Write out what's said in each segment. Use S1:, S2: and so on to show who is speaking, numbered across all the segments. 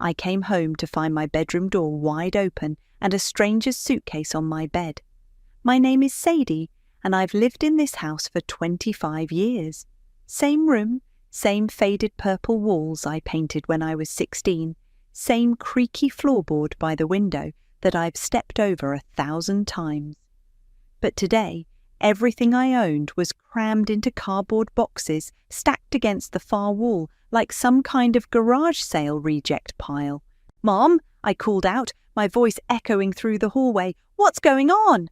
S1: I came home to find my bedroom door wide open and a stranger's suitcase on my bed. My name is Sadie, and I've lived in this house for 25 years. Same room, same faded purple walls I painted when I was 16, same creaky floorboard by the window that I've stepped over 1,000 times. But today, everything I owned was crammed into cardboard boxes stacked against the far wall like some kind of garage sale reject pile. "Mom," I called out, my voice echoing through the hallway, "what's going on?"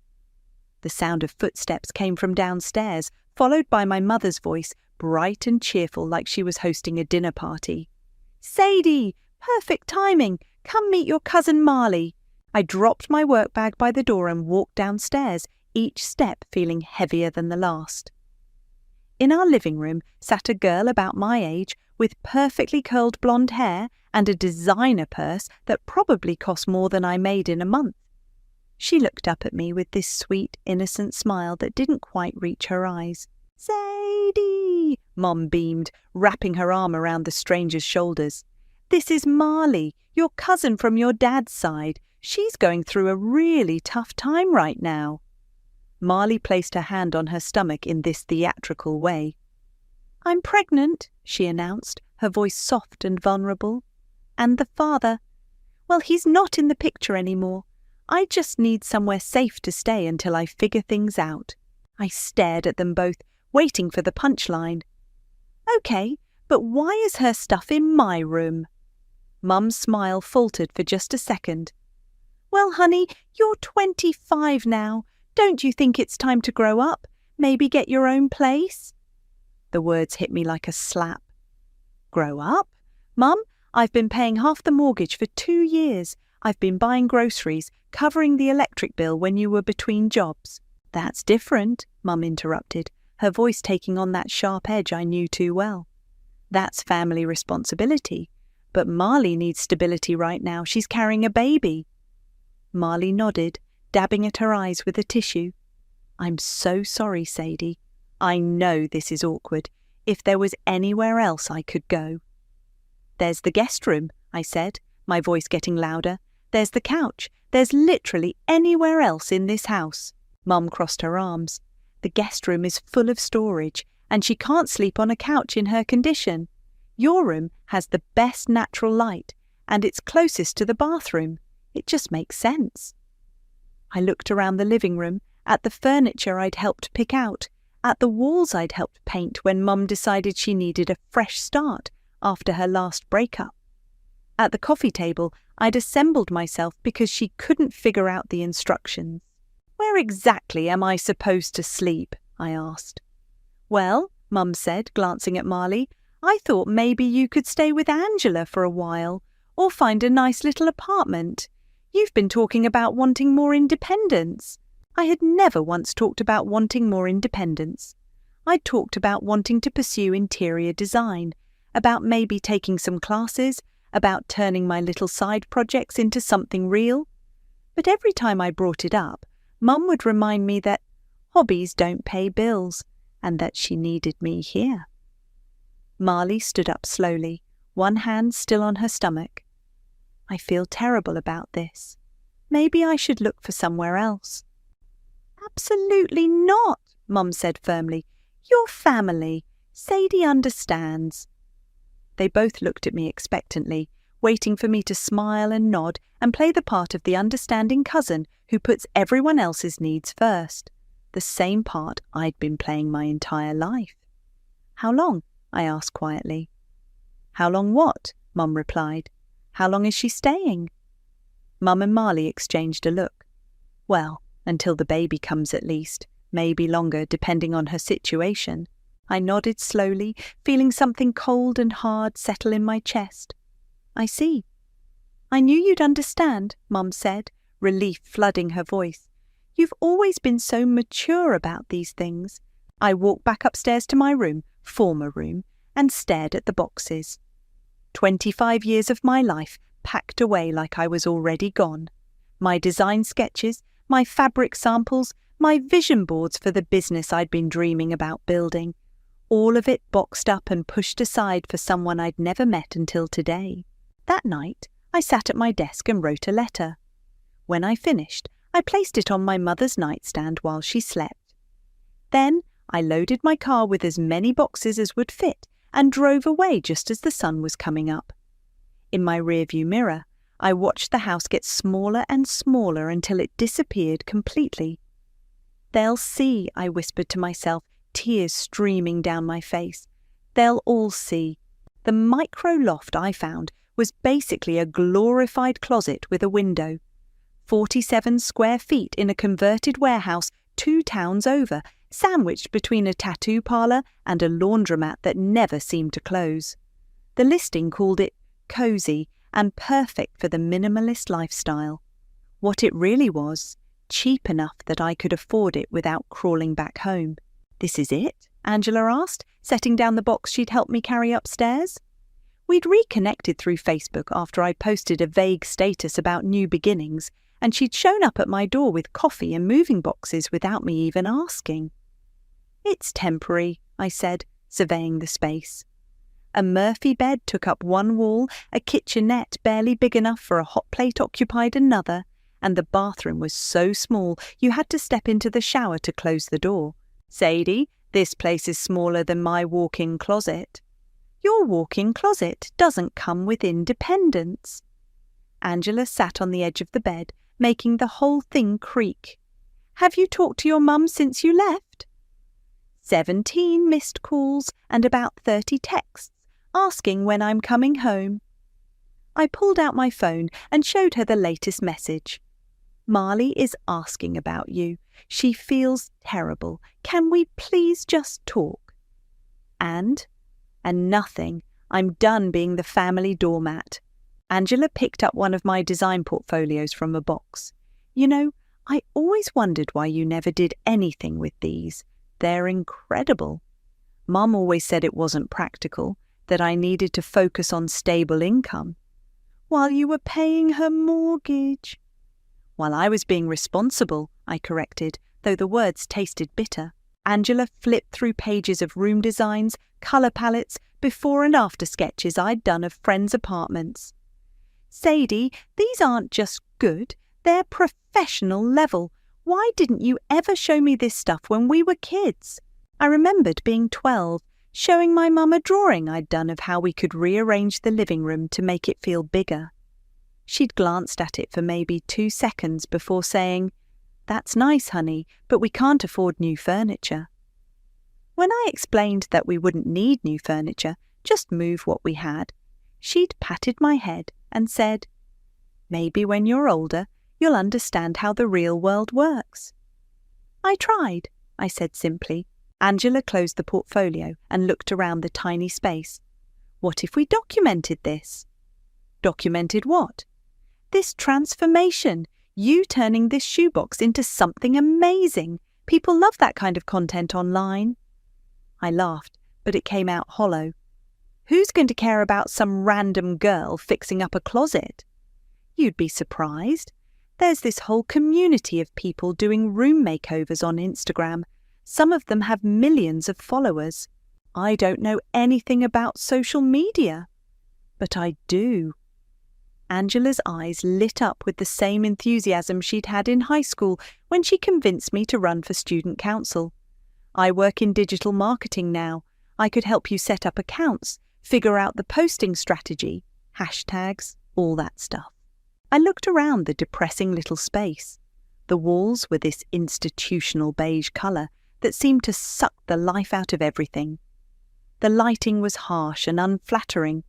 S1: The sound of footsteps came from downstairs, followed by my mother's voice, bright and cheerful like she was hosting a dinner party. "Sadie, perfect timing. Come meet your cousin Marley." I dropped my work bag by the door and walked downstairs, each step feeling heavier than the last. In our living room sat a girl about my age with perfectly curled blonde hair and a designer purse that probably cost more than I made in a month. She looked up at me with this sweet, innocent smile that didn't quite reach her eyes. "Sadie," Mom beamed, wrapping her arm around the stranger's shoulders. "This is Marley, your cousin from your dad's side. She's going through a really tough time right now." Marley placed her hand on her stomach in this theatrical way. "I'm pregnant," she announced, her voice soft and vulnerable. "And the father, well, he's not in the picture anymore. I just need somewhere safe to stay until I figure things out." I stared at them both, waiting for the punchline. "Okay, but why is her stuff in my room?" Mum's smile faltered for just a second. "Well, honey, you're 25 now. Don't you think it's time to grow up? Maybe get your own place?" The words hit me like a slap. "Grow up? Mum, I've been paying half the mortgage for 2 years. I've been buying groceries, covering the electric bill when you were between jobs." "That's different," Mum interrupted, her voice taking on that sharp edge I knew too well. "That's family responsibility. But Marley needs stability right now. She's carrying a baby." Marley nodded, dabbing at her eyes with a tissue. "I'm so sorry, Sadie. I know this is awkward. If there was anywhere else I could go." "There's the guest room," I said, my voice getting louder. "There's the couch. There's literally anywhere else in this house." Mum crossed her arms. "The guest room is full of storage, and she can't sleep on a couch in her condition. Your room has the best natural light, and it's closest to the bathroom. It just makes sense." I looked around the living room, at the furniture I'd helped pick out, at the walls I'd helped paint when Mum decided she needed a fresh start after her last breakup. At the coffee table, I'd assembled myself because she couldn't figure out the instructions. "Where exactly am I supposed to sleep?" I asked. "Well," Mum said, glancing at Marley, "I thought maybe you could stay with Angela for a while, or find a nice little apartment. You've been talking about wanting more independence." I had never once talked about wanting more independence. I'd talked about wanting to pursue interior design, about maybe taking some classes, about turning my little side projects into something real. But every time I brought it up, Mum would remind me that hobbies don't pay bills, and that she needed me here. Marley stood up slowly, one hand still on her stomach. "I feel terrible about this. Maybe I should look for somewhere else." "Absolutely not," Mum said firmly. "You're family. Sadie understands." They both looked at me expectantly, waiting for me to smile and nod and play the part of the understanding cousin who puts everyone else's needs first, the same part I'd been playing my entire life. "How long?" I asked quietly. "How long what?" Mum replied. "How long is she staying?" Mum and Marley exchanged a look. "Well, until the baby comes at least, maybe longer depending on her situation." I nodded slowly, feeling something cold and hard settle in my chest. "I see." "I knew you'd understand," Mum said, relief flooding her voice. "You've always been so mature about these things." I walked back upstairs to my room, former room, and stared at the boxes. 25 years of my life packed away like I was already gone. My design sketches, my fabric samples, my vision boards for the business I'd been dreaming about building. All of it boxed up and pushed aside for someone I'd never met until today. That night, I sat at my desk and wrote a letter. When I finished, I placed it on my mother's nightstand while she slept. Then I loaded my car with as many boxes as would fit and drove away just as the sun was coming up. In my rearview mirror, I watched the house get smaller and smaller until it disappeared completely. "They'll see," I whispered to myself, tears streaming down my face. "They'll all see." The micro loft I found was basically a glorified closet with a window. 47 square feet in a converted warehouse 2 towns over, sandwiched between a tattoo parlour and a laundromat that never seemed to close. The listing called it cosy and perfect for the minimalist lifestyle. What it really was, cheap enough that I could afford it without crawling back home. "This is it?" Angela asked, setting down the box she'd helped me carry upstairs. We'd reconnected through Facebook after I'd posted a vague status about new beginnings, and she'd shown up at my door with coffee and moving boxes without me even asking. "It's temporary," I said, surveying the space. A Murphy bed took up one wall, a kitchenette barely big enough for a hot plate occupied another, and the bathroom was so small you had to step into the shower to close the door. "Sadie, this place is smaller than my walk-in closet." "Your walk-in closet doesn't come with independence." Angela sat on the edge of the bed, making the whole thing creak. "Have you talked to your mum since you left?" 17 missed calls and about 30 texts, asking when I'm coming home. I pulled out my phone and showed her the latest message. "Marley is asking about you. She feels terrible. Can we please just talk?" And nothing. I'm done being the family doormat. Angela picked up one of my design portfolios from a box. "You know, I always wondered why you never did anything with these. They're incredible. Mum always said it wasn't practical, that I needed to focus on stable income." "While you were paying her mortgage." "While I was being responsible," I corrected, though the words tasted bitter. Angela flipped through pages of room designs, colour palettes, before and after sketches I'd done of friends' apartments. "Sadie, these aren't just good, they're professional level. Why didn't you ever show me this stuff when we were kids?" I remembered being 12, showing my mum a drawing I'd done of how we could rearrange the living room to make it feel bigger. She'd glanced at it for maybe 2 seconds before saying, "That's nice, honey, but we can't afford new furniture." When I explained that we wouldn't need new furniture, just move what we had, she'd patted my head and said, "Maybe when you're older, you'll understand how the real world works." "I tried," I said simply. Angela closed the portfolio and looked around the tiny space. "What if we documented this?" "Documented what?" "This transformation. You turning this shoebox into something amazing. People love that kind of content online." I laughed, but it came out hollow. "Who's going to care about some random girl fixing up a closet?" "You'd be surprised. There's this whole community of people doing room makeovers on Instagram. Some of them have millions of followers. I don't know anything about social media." "But I do." Angela's eyes lit up with the same enthusiasm she'd had in high school when she convinced me to run for student council. "I work in digital marketing now. I could help you set up accounts, figure out the posting strategy, hashtags, all that stuff." I looked around the depressing little space. The walls were this institutional beige colour that seemed to suck the life out of everything. The lighting was harsh and unflattering.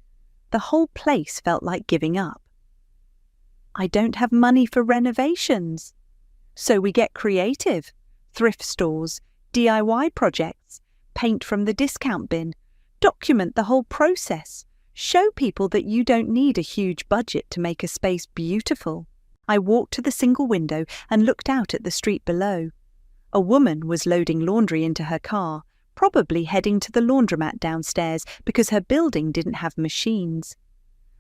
S1: The whole place felt like giving up. "I don't have money for renovations." "So we get creative. Thrift stores, DIY projects, paint from the discount bin. Document the whole process. Show people that you don't need a huge budget to make a space beautiful." I walked to the single window and looked out at the street below. A woman was loading laundry into her car, probably heading to the laundromat downstairs because her building didn't have machines.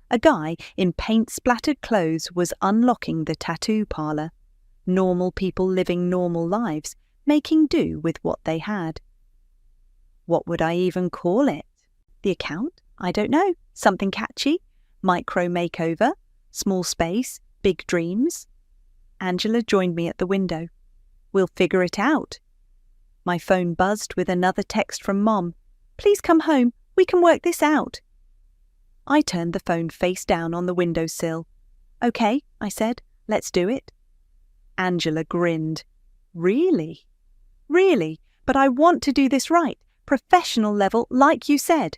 S1: A guy in paint-splattered clothes was unlocking the tattoo parlour. Normal people living normal lives, making do with what they had. What would I even call it? The account? I don't know. Something catchy? Micro makeover? Small space, big dreams? Angela joined me at the window. We'll figure it out. My phone buzzed with another text from Mom. Please come home, we can work this out. I turned the phone face down on the windowsill. Okay, I said, let's do it. Angela grinned. Really? Really, but I want to do this right, professional level, like you said.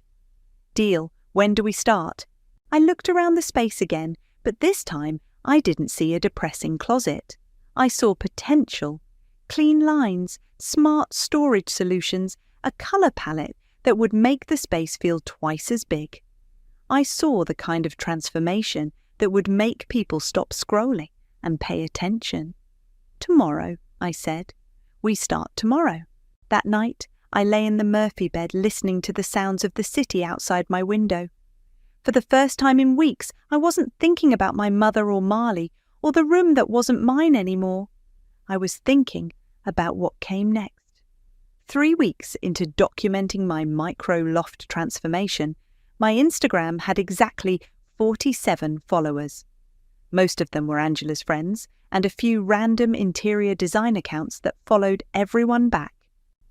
S1: Deal, when do we start? I looked around the space again, but this time I didn't see a depressing closet. I saw potential. Clean lines, smart storage solutions, a colour palette that would make the space feel twice as big. I saw the kind of transformation that would make people stop scrolling and pay attention. Tomorrow, I said. We start tomorrow. That night, I lay in the Murphy bed listening to the sounds of the city outside my window. For the first time in weeks, I wasn't thinking about my mother or Marley or the room that wasn't mine anymore. I was thinking about what came next. 3 weeks into documenting my micro-loft transformation, my Instagram had exactly 47 followers. Most of them were Angela's friends, and a few random interior design accounts that followed everyone back.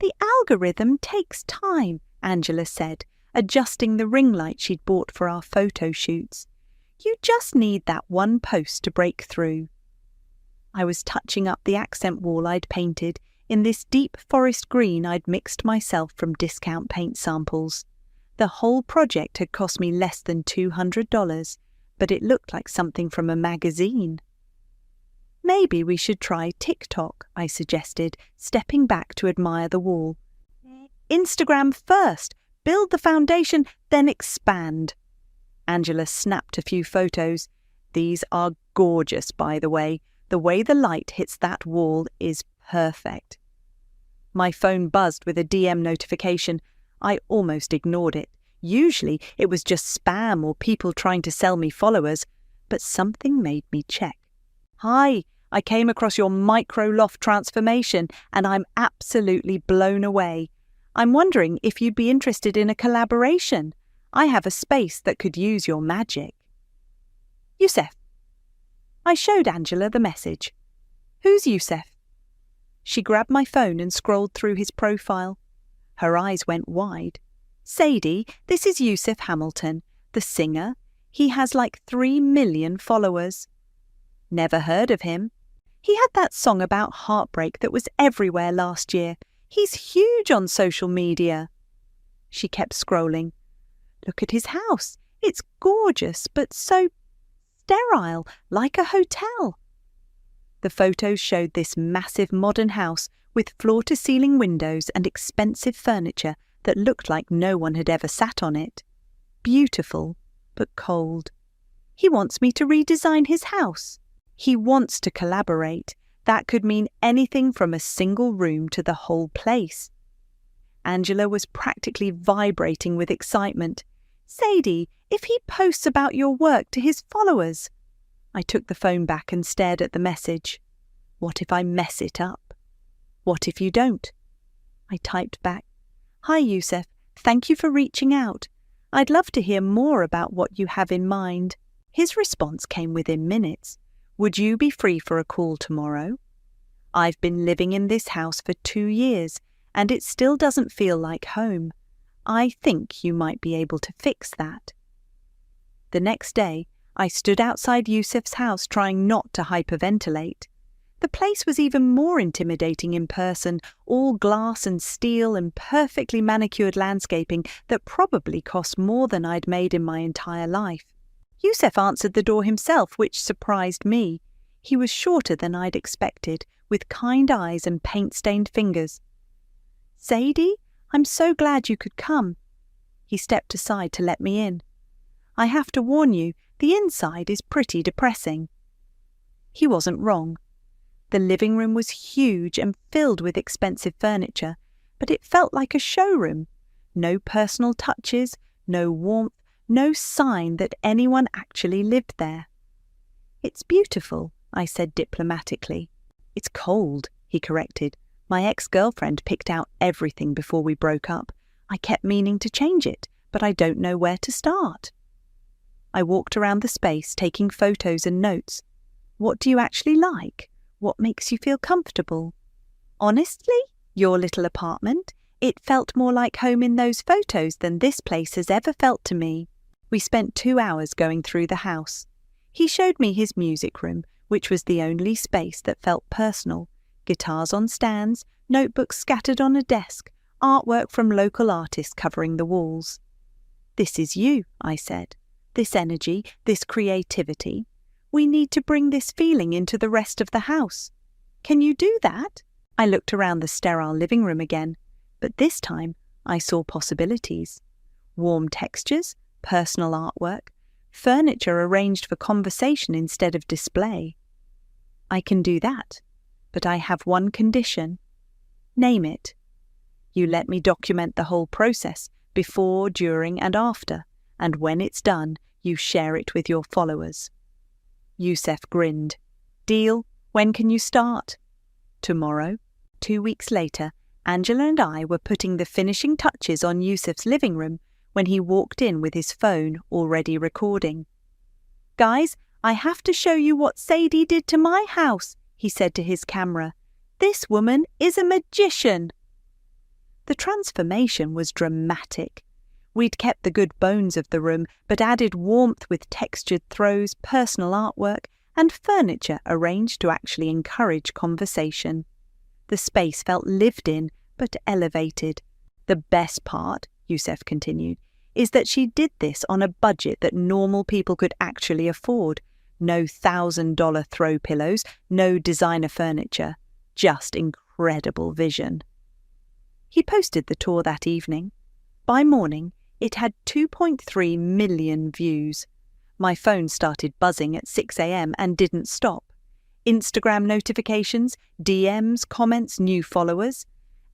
S1: The algorithm takes time, Angela said, adjusting the ring light she'd bought for our photo shoots. You just need that one post to break through. I was touching up the accent wall I'd painted in this deep forest green I'd mixed myself from discount paint samples. The whole project had cost me less than $200, but it looked like something from a magazine. Maybe we should try TikTok, I suggested, stepping back to admire the wall. Instagram first, build the foundation, then expand. Angela snapped a few photos. These are gorgeous, by the way. The way the light hits that wall is perfect. My phone buzzed with a DM notification. I almost ignored it. Usually it was just spam or people trying to sell me followers, but something made me check. Hi, I came across your micro-loft transformation and I'm absolutely blown away. I'm wondering if you'd be interested in a collaboration. I have a space that could use your magic. Youssef. I showed Angela the message. Who's Youssef? She grabbed my phone and scrolled through his profile. Her eyes went wide. Sadie, this is Youssef Hamilton, the singer. He has like 3 million followers. Never heard of him. He had that song about heartbreak that was everywhere last year. He's huge on social media. She kept scrolling. Look at his house. It's gorgeous, but so sterile, like a hotel. The photos showed this massive modern house with floor-to-ceiling windows and expensive furniture that looked like no one had ever sat on it. Beautiful, but cold. He wants me to redesign his house. He wants to collaborate. That could mean anything from a single room to the whole place. Angela was practically vibrating with excitement. Sadie, if he posts about your work to his followers. I took the phone back and stared at the message. What if I mess it up? What if you don't? I typed back. Hi, Youssef. Thank you for reaching out. I'd love to hear more about what you have in mind. His response came within minutes. Would you be free for a call tomorrow? I've been living in this house for 2 years, and it still doesn't feel like home. I think you might be able to fix that. The next day, I stood outside Youssef's house trying not to hyperventilate. The place was even more intimidating in person, all glass and steel and perfectly manicured landscaping that probably cost more than I'd made in my entire life. Youssef answered the door himself, which surprised me. He was shorter than I'd expected, with kind eyes and paint-stained fingers. Sadie, I'm so glad you could come. He stepped aside to let me in. I have to warn you, the inside is pretty depressing. He wasn't wrong. The living room was huge and filled with expensive furniture, but it felt like a showroom. No personal touches, no warmth, no sign that anyone actually lived there. It's beautiful, I said diplomatically. It's cold, he corrected. My ex-girlfriend picked out everything before we broke up. I kept meaning to change it, but I don't know where to start. I walked around the space, taking photos and notes. What do you actually like? What makes you feel comfortable? Honestly, your little apartment, it felt more like home in those photos than this place has ever felt to me. We spent 2 hours going through the house. He showed me his music room, which was the only space that felt personal. Guitars on stands, notebooks scattered on a desk, artwork from local artists covering the walls. This is you, I said. This energy, this creativity. We need to bring this feeling into the rest of the house. Can you do that? I looked around the sterile living room again, but this time I saw possibilities. Warm textures, personal artwork, furniture arranged for conversation instead of display. I can do that, but I have one condition. Name it. You let me document the whole process, before, during, and after, and when it's done, you share it with your followers. Youssef grinned. Deal? When can you start? Tomorrow. 2 weeks later, Angela and I were putting the finishing touches on Youssef's living room when he walked in with his phone already recording. Guys, I have to show you what Sadie did to my house, he said to his camera. This woman is a magician. The transformation was dramatic. We'd kept the good bones of the room, but added warmth with textured throws, personal artwork, and furniture arranged to actually encourage conversation. The space felt lived in, but elevated. The best part, Youssef continued, is that she did this on a budget that normal people could actually afford. No $1,000 throw pillows, no designer furniture, just incredible vision. He posted the tour that evening. By morning, it had 2.3 million views. My phone started buzzing at 6 a.m. and didn't stop. Instagram notifications, DMs, comments, new followers.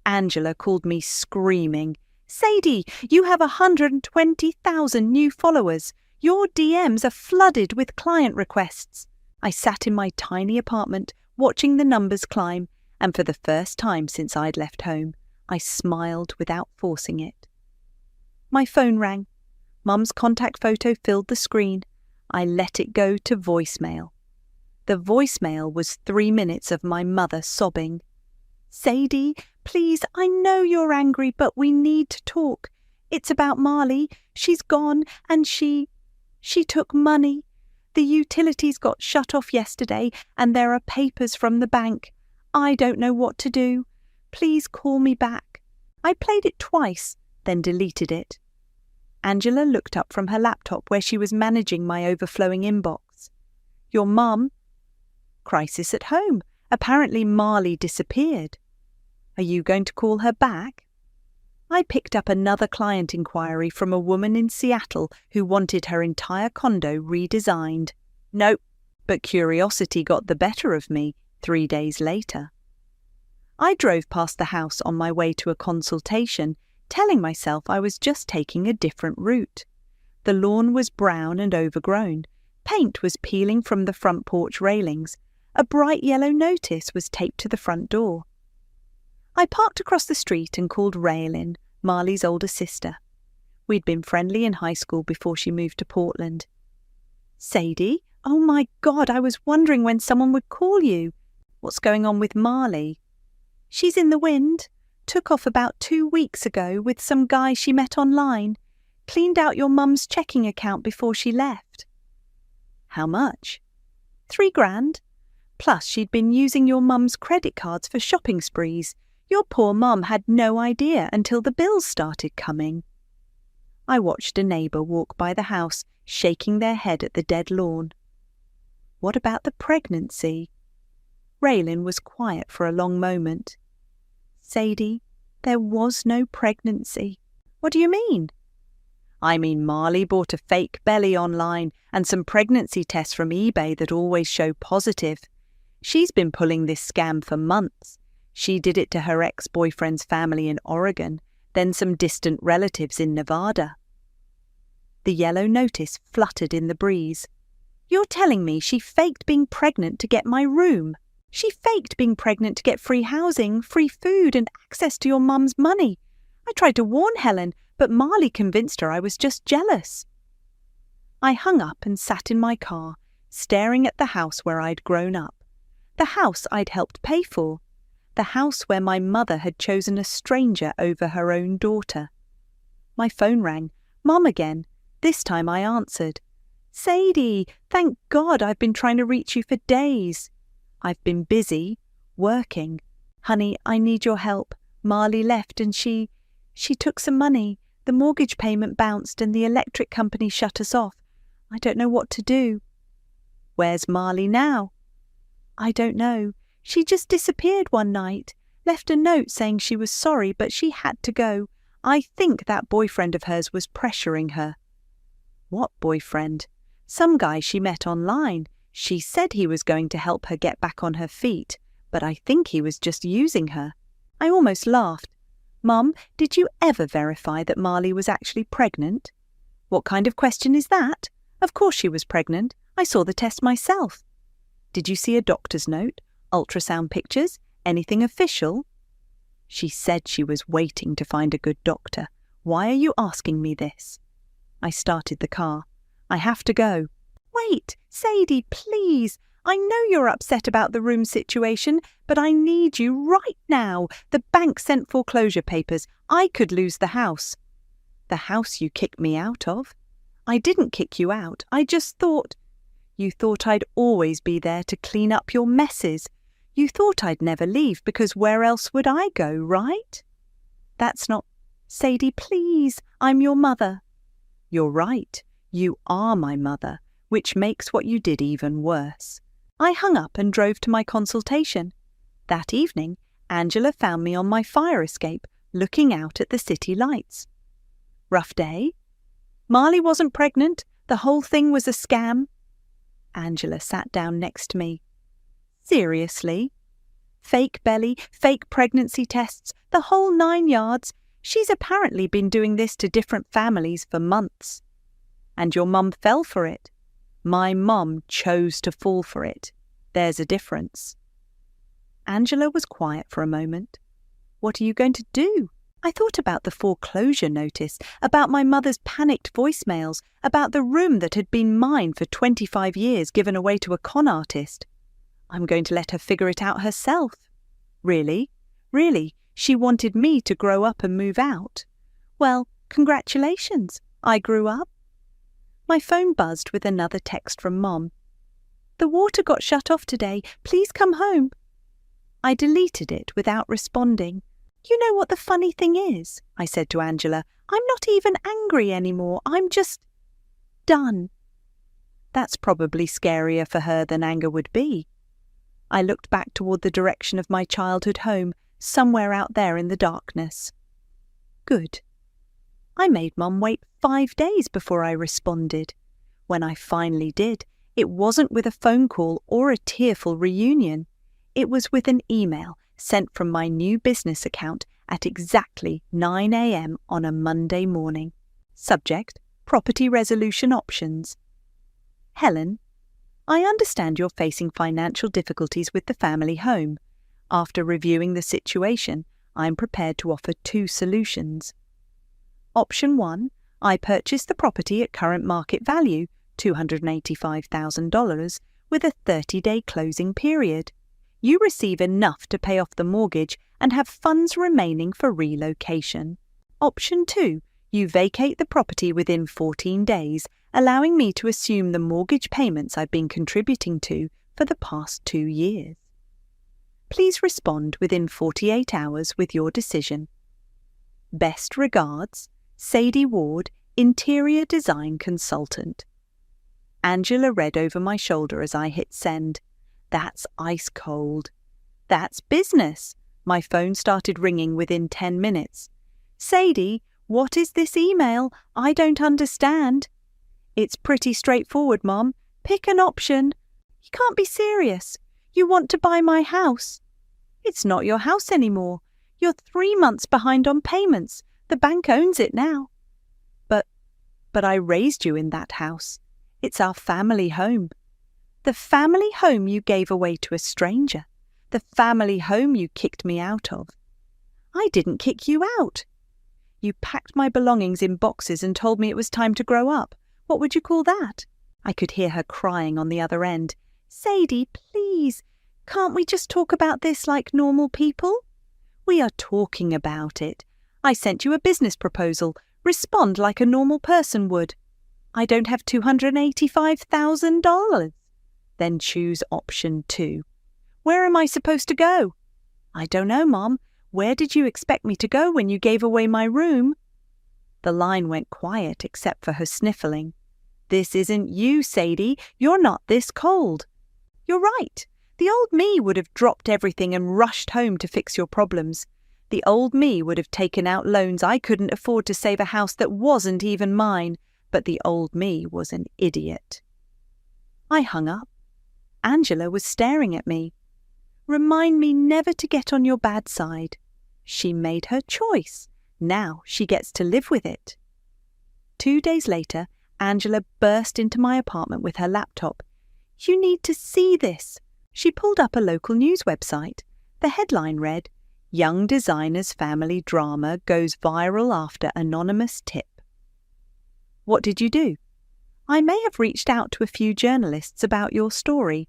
S1: Angela called me screaming, Sadie, you have 120,000 new followers. Your DMs are flooded with client requests. I sat in my tiny apartment, watching the numbers climb, and for the first time since I'd left home, I smiled without forcing it. My phone rang. Mum's contact photo filled the screen. I let it go to voicemail. The voicemail was 3 minutes of my mother sobbing. Sadie, please, I know you're angry, but we need to talk. It's about Marley. She's gone and she took money. The utilities got shut off yesterday and there are papers from the bank. I don't know what to do. Please call me back. I played it twice, then deleted it. Angela looked up from her laptop where she was managing my overflowing inbox. Your mum? Crisis at home. Apparently Marley disappeared. Are you going to call her back? I picked up another client inquiry from a woman in Seattle who wanted her entire condo redesigned. Nope, but curiosity got the better of me 3 days later. I drove past the house on my way to a consultation, telling myself I was just taking a different route. The lawn was brown and overgrown. Paint was peeling from the front porch railings. A bright yellow notice was taped to the front door. I parked across the street and called Raylin, Marley's older sister. We'd been friendly in high school before she moved to Portland. Sadie, oh my God, I was wondering when someone would call you. What's going on with Marley? She's in the wind. Took off about 2 weeks ago with some guy she met online. Cleaned out your mum's checking account before she left. How much? 3 grand. Plus she'd been using your mum's credit cards for shopping sprees. Your poor mum had no idea until the bills started coming. I watched a neighbour walk by the house, shaking their head at the dead lawn. What about the pregnancy? Raylin was quiet for a long moment. Sadie, there was no pregnancy. What do you mean? I mean Marley bought a fake belly online and some pregnancy tests from eBay that always show positive. She's been pulling this scam for months. She did it to her ex-boyfriend's family in Oregon, then some distant relatives in Nevada. The yellow notice fluttered in the breeze. You're telling me she faked being pregnant to get my room? She faked being pregnant to get free housing, free food, and access to your mum's money. I tried to warn Helen, but Marley convinced her I was just jealous. I hung up and sat in my car, staring at the house where I'd grown up, the house I'd helped pay for, the house where my mother had chosen a stranger over her own daughter. My phone rang. Mom again. This time I answered. "Sadie, thank God, I've been trying to reach you for days." "I've been busy, working. Honey, I need your help. Marley left and she took some money. The mortgage payment bounced and the electric company shut us off. I don't know what to do." "Where's Marley now?" "I don't know. She just disappeared one night. Left a note saying she was sorry, but she had to go. I think that boyfriend of hers was pressuring her." "What boyfriend?" "Some guy she met online. She said he was going to help her get back on her feet, but I think he was just using her." I almost laughed. "Mum, did you ever verify that Marley was actually pregnant?" "What kind of question is that? Of course she was pregnant. I saw the test myself." "Did you see a doctor's note? Ultrasound pictures? Anything official?" "She said she was waiting to find a good doctor. Why are you asking me this?" I started the car. "I have to go." "Wait, Sadie, please. I know you're upset about the room situation, but I need you right now. The bank sent foreclosure papers. I could lose the house." "The house you kicked me out of?" "I didn't kick you out. I just thought—" "You thought I'd always be there to clean up your messes. You thought I'd never leave because where else would I go, right?" "That's not—" "Sadie, please. I'm your mother." "You're right. You are my mother, which makes what you did even worse." I hung up and drove to my consultation. That evening, Angela found me on my fire escape, looking out at the city lights. "Rough day?" "Marley wasn't pregnant. The whole thing was a scam." Angela sat down next to me. "Seriously? Fake belly, fake pregnancy tests, the whole 9 yards. She's apparently been doing this to different families for months." "And your mum fell for it?" "My mum chose to fall for it. There's a difference." Angela was quiet for a moment. "What are you going to do?" I thought about the foreclosure notice, about my mother's panicked voicemails, about the room that had been mine for 25 years given away to a con artist. I'm going to let her figure it out herself. Really? Really? She wanted me to grow up and move out. Well, congratulations. I grew up. My phone buzzed with another text from Mom. "The water got shut off today. Please come home." I deleted it without responding. "You know what the funny thing is?" I said to Angela. "I'm not even angry anymore. I'm just done." That's probably scarier for her than anger would be. I looked back toward the direction of my childhood home, somewhere out there in the darkness. Good. I made Mum wait 5 days before I responded. When I finally did, it wasn't with a phone call or a tearful reunion. It was with an email sent from my new business account at exactly 9 a.m. on a Monday morning. Subject: Property Resolution Options. Helen, I understand you're facing financial difficulties with the family home. After reviewing the situation, I'm prepared to offer 2 solutions. Option 1, I purchase the property at current market value, $285,000, with a 30-day closing period. You receive enough to pay off the mortgage and have funds remaining for relocation. Option 2, you vacate the property within 14 days, allowing me to assume the mortgage payments I've been contributing to for the past 2 years. Please respond within 48 hours with your decision. Best regards, Sadie Ward, Interior Design Consultant. Angela read over my shoulder as I hit send. That's ice cold. That's business. My phone started ringing within 10 minutes. "Sadie, what is this email? I don't understand." "It's pretty straightforward, Mom. Pick an option." "You can't be serious. You want to buy my house." "It's not your house anymore. You're 3 months behind on payments. The bank owns it now." But I raised you in that house. It's our family home." "The family home you gave away to a stranger. The family home you kicked me out of." "I didn't kick you out." "You packed my belongings in boxes and told me it was time to grow up. What would you call that? I could hear her crying on the other end. Sadie, please, can't we just talk about this like normal people? We are talking about it. I sent you a business proposal. Respond like a normal person would. I don't have $285,000. Then choose option 2. Where am I supposed to go? I don't know, Mom. Where did you expect me to go when you gave away my room? The line went quiet except for her sniffling. This isn't you, Sadie. You're not this cold. You're right. The old me would have dropped everything and rushed home to fix your problems. The old me would have taken out loans I couldn't afford to save a house that wasn't even mine, but the old me was an idiot. I hung up. Angela was staring at me. Remind me never to get on your bad side. She made her choice. Now she gets to live with it. 2 days later, Angela burst into my apartment with her laptop. You need to see this. She pulled up a local news website. The headline read, Young Designer's Family Drama Goes Viral After Anonymous Tip. What did you do? I may have reached out to a few journalists about your story.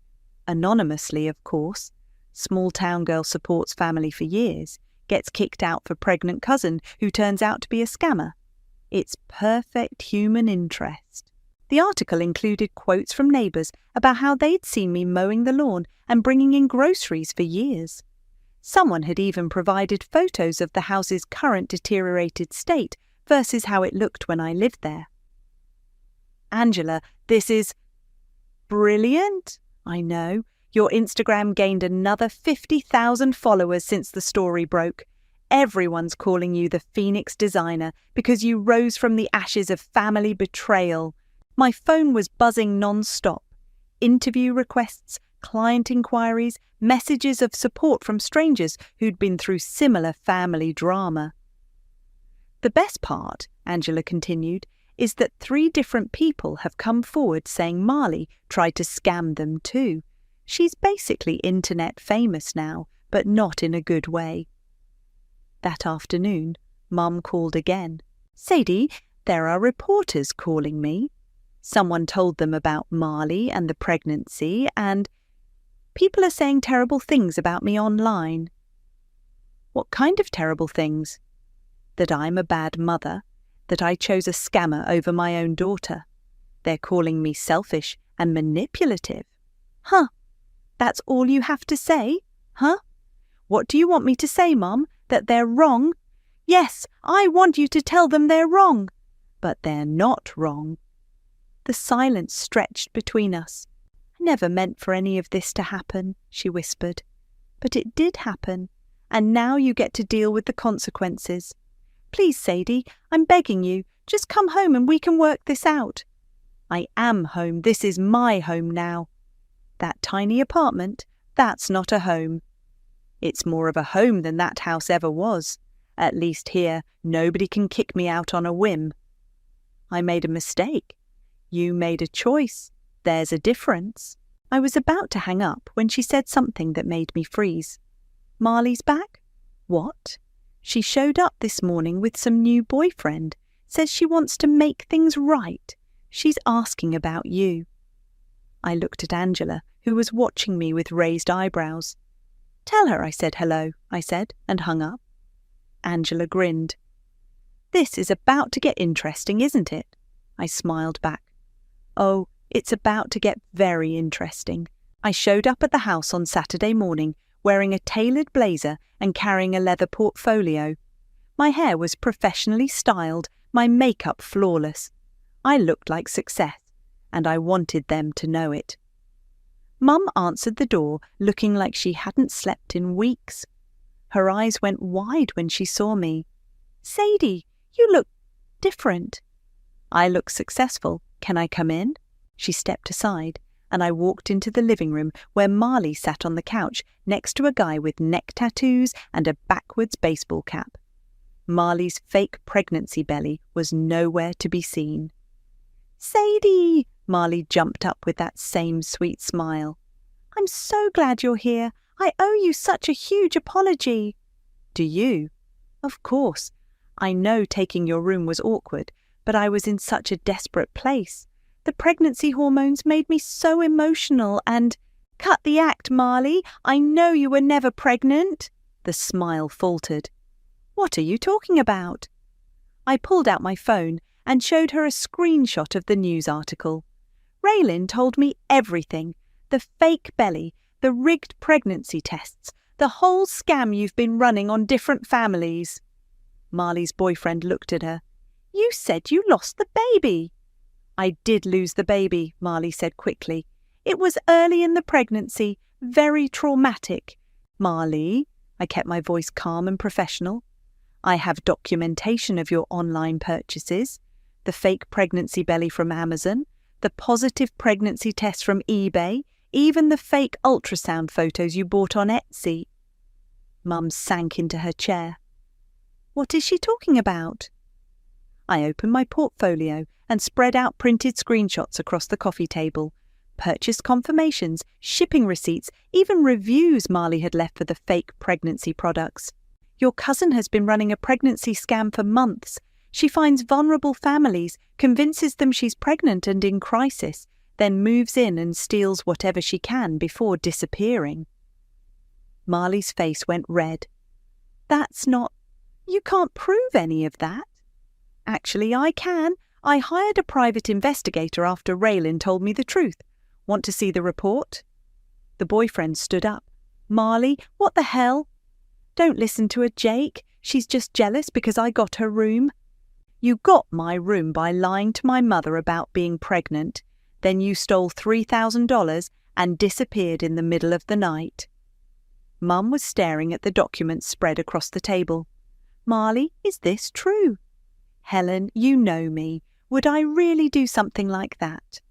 S1: Anonymously, of course. Small town girl supports family for years, gets kicked out for pregnant cousin who turns out to be a scammer. It's perfect human interest. The article included quotes from neighbours about how they'd seen me mowing the lawn and bringing in groceries for years. Someone had even provided photos of the house's current deteriorated state versus how it looked when I lived there. Angela, this is brilliant. I know. Your Instagram gained another 50,000 followers since the story broke. Everyone's calling you the Phoenix designer because you rose from the ashes of family betrayal. My phone was buzzing non-stop. Interview requests, client inquiries, messages of support from strangers who'd been through similar family drama. The best part, Angela continued, is that 3 different people have come forward saying Marley tried to scam them too. She's basically internet famous now, but not in a good way. That afternoon, Mum called again. Sadie, there are reporters calling me. Someone told them about Marley and the pregnancy, and people are saying terrible things about me online. What kind of terrible things? That I'm a bad mother, that I chose a scammer over my own daughter. They're calling me selfish and manipulative. Huh? That's all you have to say? Huh? What do you want me to say, Mum? That they're wrong? Yes, I want you to tell them they're wrong. But they're not wrong. The silence stretched between us. I never meant for any of this to happen, she whispered. But it did happen, and now you get to deal with the consequences. Please, Sadie, I'm begging you, just come home and we can work this out. I am home. This is my home now. That tiny apartment, that's not a home. It's more of a home than that house ever was. At least here, nobody can kick me out on a whim. I made a mistake. You made a choice. There's a difference. I was about to hang up when she said something that made me freeze. Marley's back? What? She showed up this morning with some new boyfriend. Says she wants to make things right. She's asking about you. I looked at Angela, who was watching me with raised eyebrows. Tell her I said hello, I said, and hung up. Angela grinned. This is about to get interesting, isn't it? I smiled back. Oh, it's about to get very interesting. I showed up at the house on Saturday morning, wearing a tailored blazer and carrying a leather portfolio. My hair was professionally styled, my makeup flawless. I looked like success, and I wanted them to know it. Mum answered the door, looking like she hadn't slept in weeks. Her eyes went wide when she saw me. Sadie, you look different. I look successful. Can I come in? She stepped aside, and I walked into the living room where Marley sat on the couch next to a guy with neck tattoos and a backwards baseball cap. Marley's fake pregnancy belly was nowhere to be seen. Sadie! Marley jumped up with that same sweet smile. I'm so glad you're here. I owe you such a huge apology. Do you? Of course. I know taking your room was awkward, but I was in such a desperate place. The pregnancy hormones made me so emotional and— Cut the act, Marley. I know you were never pregnant. The smile faltered. What are you talking about? I pulled out my phone and showed her a screenshot of the news article. Raylin told me everything. The fake belly, the rigged pregnancy tests, the whole scam you've been running on different families. Marley's boyfriend looked at her. You said you lost the baby. I did lose the baby, Marley said quickly. It was early in the pregnancy, very traumatic. Marley, I kept my voice calm and professional. I have documentation of your online purchases, the fake pregnancy belly from Amazon, the positive pregnancy test from eBay, even the fake ultrasound photos you bought on Etsy. Mum sank into her chair. What is she talking about? I opened my portfolio and spread out printed screenshots across the coffee table. Purchase confirmations, shipping receipts, even reviews Marley had left for the fake pregnancy products. Your cousin has been running a pregnancy scam for months. She finds vulnerable families, convinces them she's pregnant and in crisis, then moves in and steals whatever she can before disappearing. Marley's face went red. That's not— You can't prove any of that. Actually, I can. I hired a private investigator after Raylin told me the truth. Want to see the report? The boyfriend stood up. Marley, what the hell? Don't listen to her, Jake. She's just jealous because I got her room. You got my room by lying to my mother about being pregnant. Then you stole $3,000 and disappeared in the middle of the night. Mum was staring at the documents spread across the table. Marley, is this true? Helen, you know me. Would I really do something like that?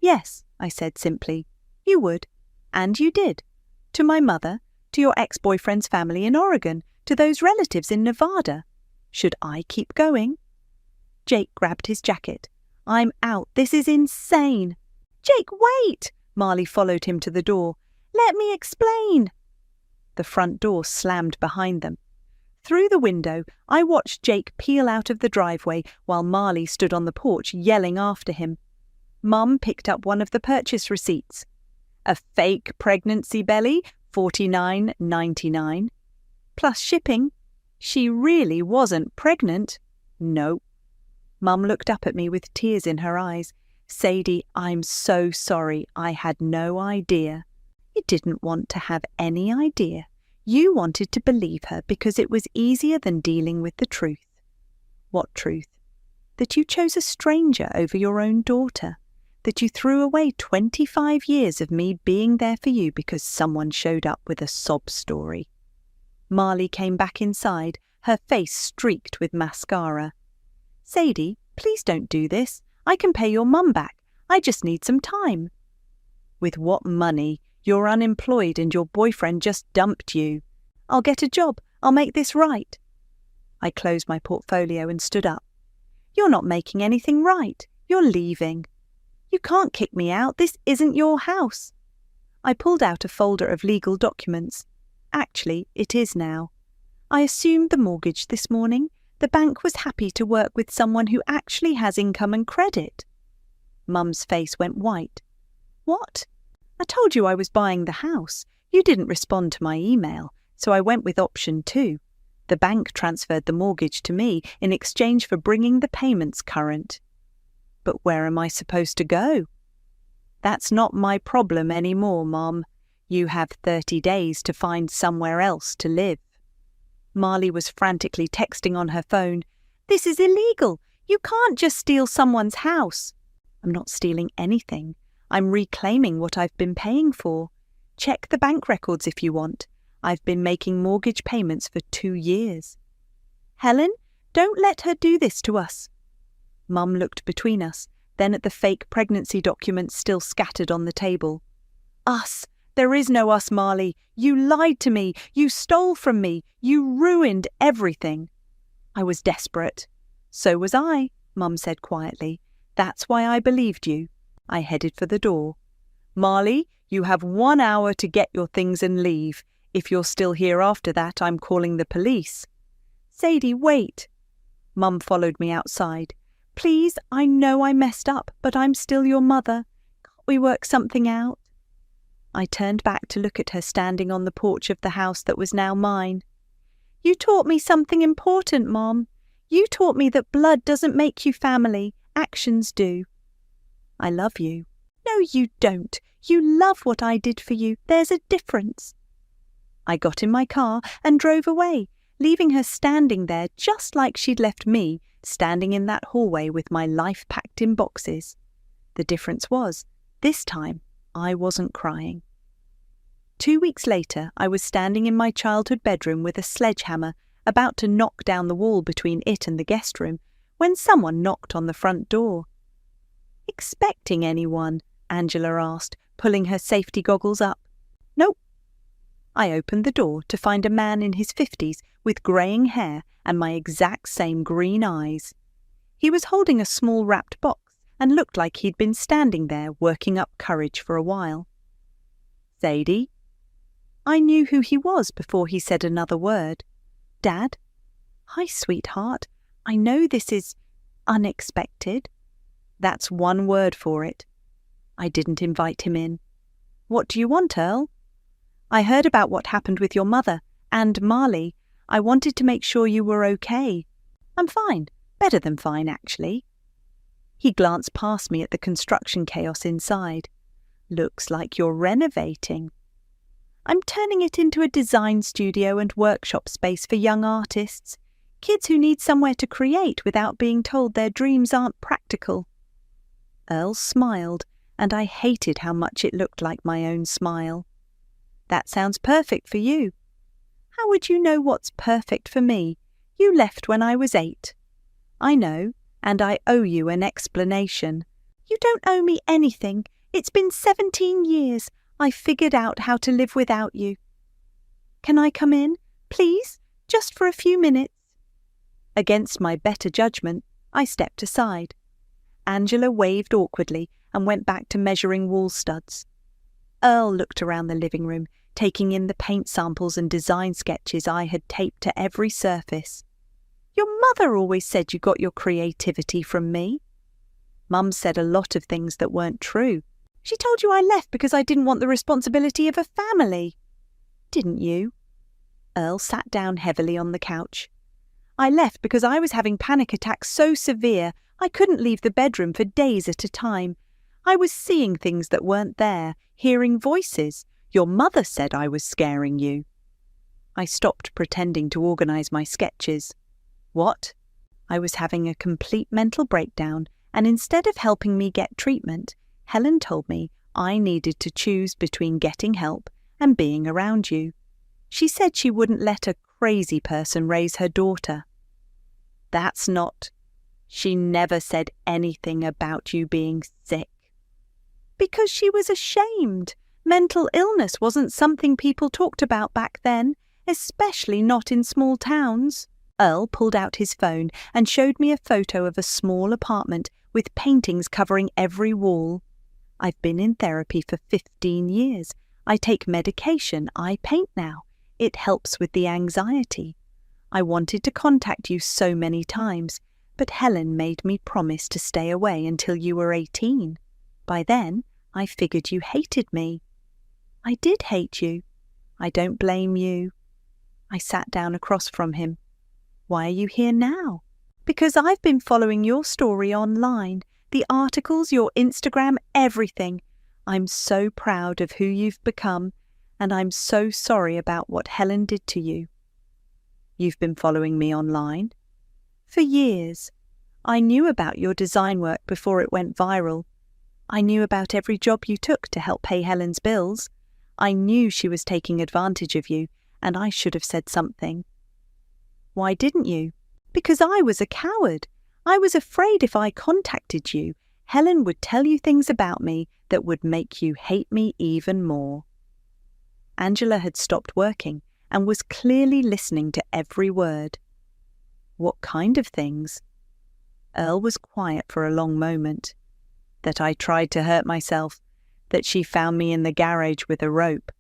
S1: Yes, I said simply. You would. And you did. To my mother, to your ex-boyfriend's family in Oregon, to those relatives in Nevada. Should I keep going? Jake grabbed his jacket. I'm out. This is insane. Jake, wait! Marley followed him to the door. Let me explain. The front door slammed behind them. Through the window, I watched Jake peel out of the driveway while Marley stood on the porch yelling after him. Mum picked up one of the purchase receipts. A fake pregnancy belly, $49.99. Plus shipping. She really wasn't pregnant. No. Mum looked up at me with tears in her eyes. Sadie, I'm so sorry. I had no idea. You didn't want to have any idea. You wanted to believe her because it was easier than dealing with the truth. What truth? That you chose a stranger over your own daughter. That you threw away 25 years of me being there for you because someone showed up with a sob story. Marley came back inside, her face streaked with mascara. Sadie, please don't do this. I can pay your mum back. I just need some time. With what money? You're unemployed and your boyfriend just dumped you. I'll get a job. I'll make this right. I closed my portfolio and stood up. You're not making anything right. You're leaving. You can't kick me out. This isn't your house. I pulled out a folder of legal documents. Actually, it is now. I assumed the mortgage this morning. The bank was happy to work with someone who actually has income and credit. Mum's face went white. What? I told you I was buying the house. You didn't respond to my email, so I went with option 2. The bank transferred the mortgage to me in exchange for bringing the payments current. But where am I supposed to go? That's not my problem anymore, Mom. You have 30 days to find somewhere else to live. Marley was frantically texting on her phone. This is illegal. You can't just steal someone's house. I'm not stealing anything. I'm reclaiming what I've been paying for. Check the bank records if you want. I've been making mortgage payments for 2 years. Helen, don't let her do this to us. Mum looked between us, then at the fake pregnancy documents still scattered on the table. Us. There is no us, Marley. You lied to me. You stole from me. You ruined everything. I was desperate. So was I, Mum said quietly. That's why I believed you. I headed for the door. Marley, you have 1 hour to get your things and leave. If you're still here after that, I'm calling the police. Sadie, wait. Mum followed me outside. Please, I know I messed up, but I'm still your mother. Can't we work something out?" I turned back to look at her standing on the porch of the house that was now mine. "You taught me something important, Mom. You taught me that blood doesn't make you family, actions do." "I love you." "No, you don't. You love what I did for you. There's a difference." I got in my car and drove away, leaving her standing there just like she'd left me, standing in that hallway with my life packed in boxes. The difference was, this time, I wasn't crying. 2 weeks later, I was standing in my childhood bedroom with a sledgehammer, about to knock down the wall between it and the guest room, when someone knocked on the front door. "Expecting anyone?" Angela asked, pulling her safety goggles up. "Nope." I opened the door to find a man in his 50s with greying hair and my exact same green eyes. He was holding a small wrapped box and looked like he'd been standing there working up courage for a while. "Sadie?" I knew who he was before he said another word. "Dad?" "Hi, sweetheart. I know this is unexpected." That's one word for it. I didn't invite him in. "What do you want, Earl?" "I heard about what happened with your mother and Marley. I wanted to make sure you were okay." "I'm fine. Better than fine, actually." He glanced past me at the construction chaos inside. "Looks like you're renovating." "I'm turning it into a design studio and workshop space for young artists, kids who need somewhere to create without being told their dreams aren't practical." Earl smiled, and I hated how much it looked like my own smile. "That sounds perfect for you." "How would you know what's perfect for me? You left when I was 8. "I know, and I owe you an explanation." "You don't owe me anything. It's been 17 years. I figured out how to live without you." "Can I come in? Please? Just for a few minutes?" Against my better judgment, I stepped aside. Angela waved awkwardly and went back to measuring wall studs. Earl looked around the living room, taking in the paint samples and design sketches I had taped to every surface. "Your mother always said you got your creativity from me." "Mum said a lot of things that weren't true. She told you I left because I didn't want the responsibility of a family." "Didn't you?" Earl sat down heavily on the couch. "I left because I was having panic attacks so severe I couldn't leave the bedroom for days at a time. I was seeing things that weren't there, hearing voices. Your mother said I was scaring you." I stopped pretending to organise my sketches. "What?" I was having a complete mental breakdown, and instead of helping me get treatment, Helen told me I needed to choose between getting help and being around you. She said she wouldn't let a crazy person raise her daughter. "That's not..." "She never said anything about you being sick." "Because she was ashamed. Mental illness wasn't something people talked about back then, especially not in small towns." Earl pulled out his phone and showed me a photo of a small apartment with paintings covering every wall. "I've been in therapy for 15 years. I take medication. I paint now. It helps with the anxiety. I wanted to contact you so many times, but Helen made me promise to stay away until you were 18. By then, I figured you hated me." "I did hate you." "I don't blame you." I sat down across from him. "Why are you here now?" "Because I've been following your story online, the articles, your Instagram, everything. I'm so proud of who you've become, and I'm so sorry about what Helen did to you." "You've been following me online?" "For years. I knew about your design work before it went viral. I knew about every job you took to help pay Helen's bills. I knew she was taking advantage of you, and I should have said something." "Why didn't you?" "Because I was a coward. I was afraid if I contacted you, Helen would tell you things about me that would make you hate me even more." Angela had stopped working and was clearly listening to every word. "What kind of things?" Earl was quiet for a long moment. "That I tried to hurt myself, that she found me in the garage with a rope.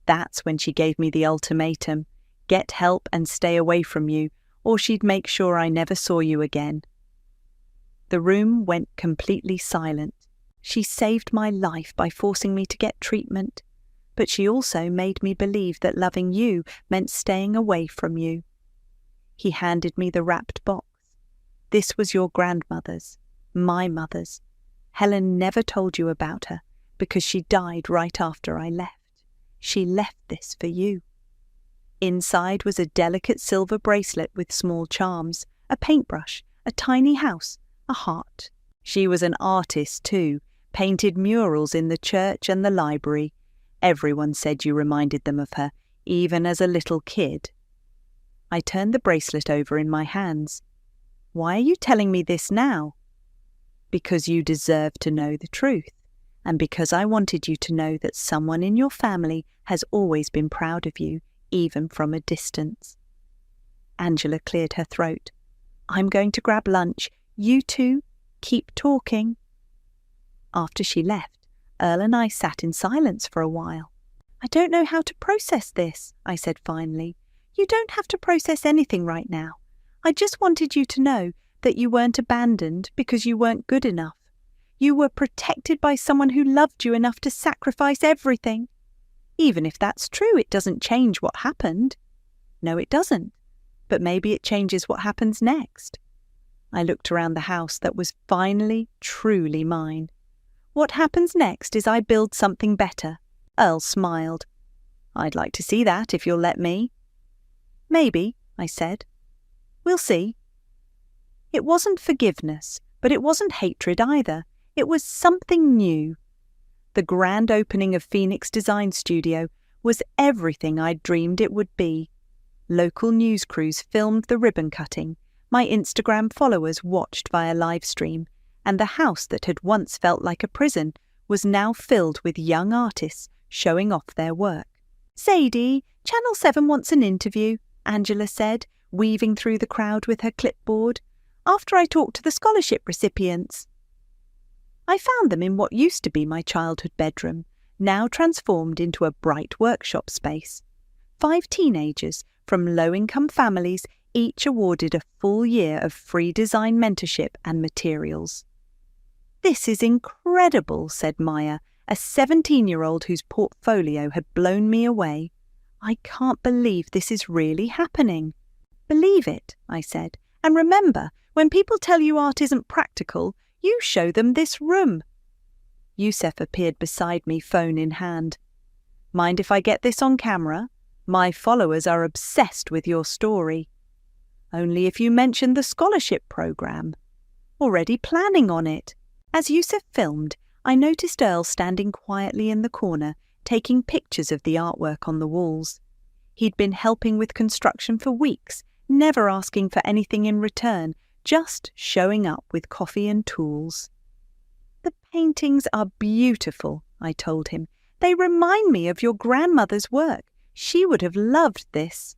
S1: That's when she gave me the ultimatum: get help and stay away from you, or she'd make sure I never saw you again." The room went completely silent. She saved my life by forcing me to get treatment, but she also made me believe that loving you meant staying away from you. He handed me the wrapped box. This was your grandmother's, my mother's. Helen never told you about her because she died right after I left. She left this for you. Inside was a delicate silver bracelet with small charms, a paintbrush, a tiny house, a heart. She was an artist too, painted murals in the church and the library. Everyone said you reminded them of her, even as a little kid. I turned the bracelet over in my hands. Why are you telling me this now? Because you deserve to know the truth, and because I wanted you to know that someone in your family has always been proud of you, even from a distance. Angela cleared her throat. I'm going to grab lunch. You two, keep talking. After she left, Earl and I sat in silence for a while. I don't know how to process this, I said finally. You don't have to process anything right now. I just wanted you to know that you weren't abandoned because you weren't good enough. You were protected by someone who loved you enough to sacrifice everything. Even if that's true, it doesn't change what happened. No, it doesn't. But maybe it changes what happens next. I looked around the house that was finally, truly mine. What happens next is I build something better. Earl smiled. I'd like to see that if you'll let me. Maybe, I said. We'll see. It wasn't forgiveness, but it wasn't hatred either. It was something new. The grand opening of Phoenix Design Studio was everything I'd dreamed it would be. Local news crews filmed the ribbon cutting, my Instagram followers watched via live stream, and the house that had once felt like a prison was now filled with young artists showing off their work. Sadie, Channel 7 wants an interview, Angela said, weaving through the crowd with her clipboard, after I talked to the scholarship recipients. I found them in what used to be my childhood bedroom, now transformed into a bright workshop space. 5 teenagers from low-income families, each awarded a full year of free design mentorship and materials. This is incredible, said Maya, a 17-year-old whose portfolio had blown me away. I can't believe this is really happening. Believe it, I said. And remember, when people tell you art isn't practical, you show them this room. Youssef appeared beside me, phone in hand. Mind if I get this on camera? My followers are obsessed with your story. Only if you mention the scholarship program. Already planning on it. As Youssef filmed, I noticed Earl standing quietly in the corner, taking pictures of the artwork on the walls. He'd been helping with construction for weeks, never asking for anything in return, just showing up with coffee and tools. The paintings are beautiful, I told him. They remind me of your grandmother's work. She would have loved this.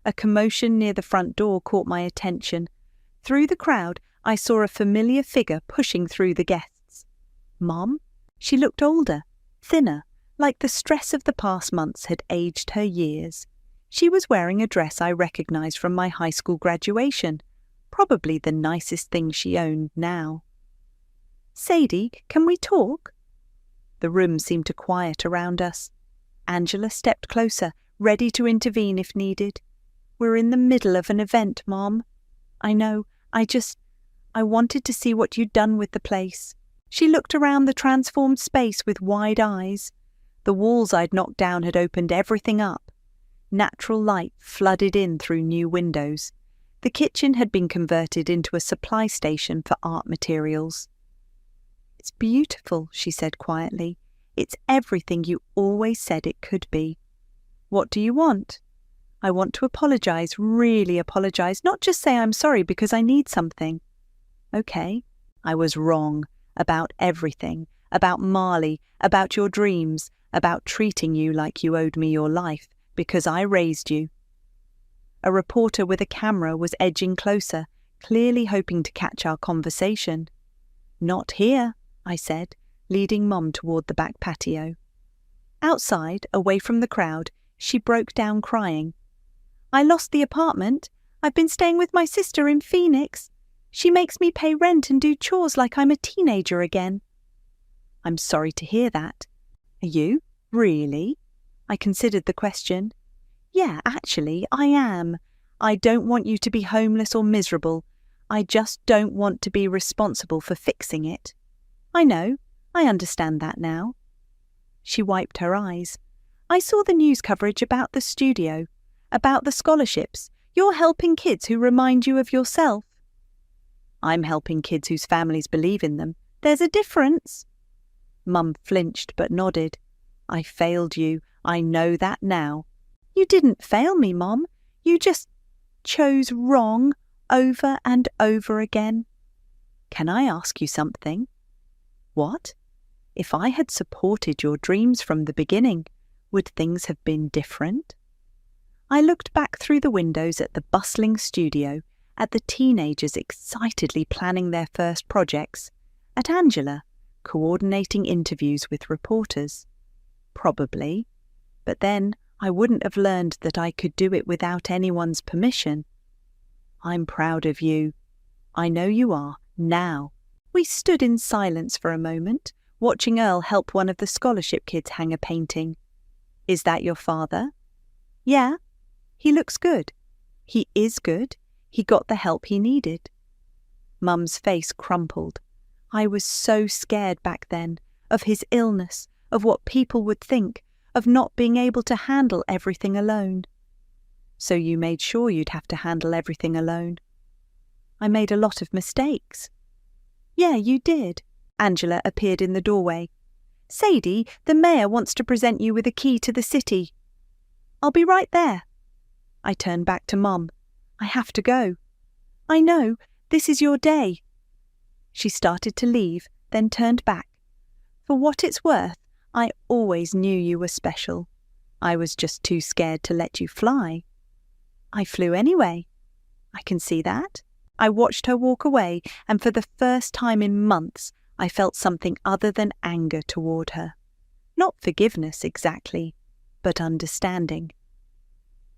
S1: A commotion near the front door caught my attention. Through the crowd, I saw a familiar figure pushing through the guests. Mom? She looked older, thinner, like the stress of the past months had aged her years. She was wearing a dress I recognized from my high school graduation, probably the nicest thing she owned now. Sadie, can we talk? The room seemed to quiet around us. Angela stepped closer, ready to intervene if needed. We're in the middle of an event, Mom. I know, I wanted to see what you'd done with the place. She looked around the transformed space with wide eyes. The walls I'd knocked down had opened everything up. Natural light flooded in through new windows. The kitchen had been converted into a supply station for art materials. It's beautiful, she said quietly. It's everything you always said it could be. What do you want? I want to apologize, really apologize, not just say I'm sorry because I need something. Okay, I was wrong about everything, about Marley, about your dreams, about treating you like you owed me your life because I raised you. A reporter with a camera was edging closer, clearly hoping to catch our conversation. Not here, I said, leading Mum toward the back patio. Outside, away from the crowd, she broke down crying. I lost the apartment. I've been staying with my sister in Phoenix. She makes me pay rent and do chores like I'm a teenager again." "I'm sorry to hear that." "Are you? Really?" I considered the question. "Yeah, actually, I am. I don't want you to be homeless or miserable. I just don't want to be responsible for fixing it." "I know. I understand that now." She wiped her eyes. "I saw the news coverage about the studio, about the scholarships. You're helping kids who remind you of yourself." "I'm helping kids whose families believe in them. There's a difference." Mum flinched but nodded. "I failed you. I know that now." "You didn't fail me, Mom. You just chose wrong over and over again." "Can I ask you something?" "What?" "If I had supported your dreams from the beginning, would things have been different?" I looked back through the windows at the bustling studio, at the teenagers excitedly planning their first projects, at Angela coordinating interviews with reporters. Probably. But then I wouldn't have learned that I could do it without anyone's permission. "I'm proud of you." "I know you are, now." We stood in silence for a moment, watching Earl help one of the scholarship kids hang a painting. "Is that your father?" "Yeah." "He looks good." "He is good. He got the help he needed." Mum's face crumpled. I was so scared back then, of his illness, of what people would think, of not being able to handle everything alone. "So you made sure you'd have to handle everything alone?" "I made a lot of mistakes." "Yeah, you did." Angela appeared in the doorway. "Sadie, the mayor wants to present you with a key to the city." "I'll be right there." I turned back to Mum. "I have to go." "I know, this is your day." She started to leave, then turned back. "For what it's worth, I always knew you were special. I was just too scared to let you fly." "I flew anyway." "I can see that." I watched her walk away, and for the first time in months, I felt something other than anger toward her. Not forgiveness exactly, but understanding.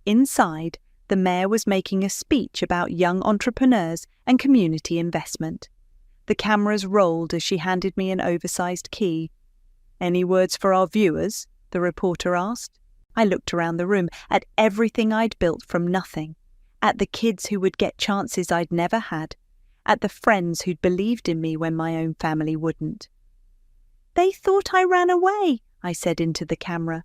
S1: Inside, the mayor was making a speech about young entrepreneurs and community investment. The cameras rolled as she handed me an oversized key. "Any words for our viewers?" the reporter asked. I looked around the room at everything I'd built from nothing, at the kids who would get chances I'd never had, at the friends who'd believed in me when my own family wouldn't. "They thought I ran away," I said into the camera.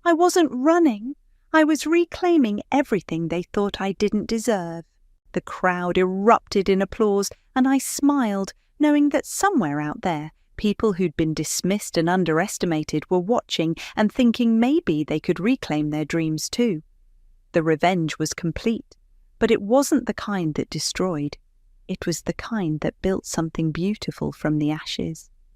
S1: "I wasn't running. I was reclaiming everything they thought I didn't deserve." The crowd erupted in applause, and I smiled, knowing that somewhere out there, people who'd been dismissed and underestimated were watching and thinking maybe they could reclaim their dreams too. The revenge was complete, but it wasn't the kind that destroyed. It was the kind that built something beautiful from the ashes.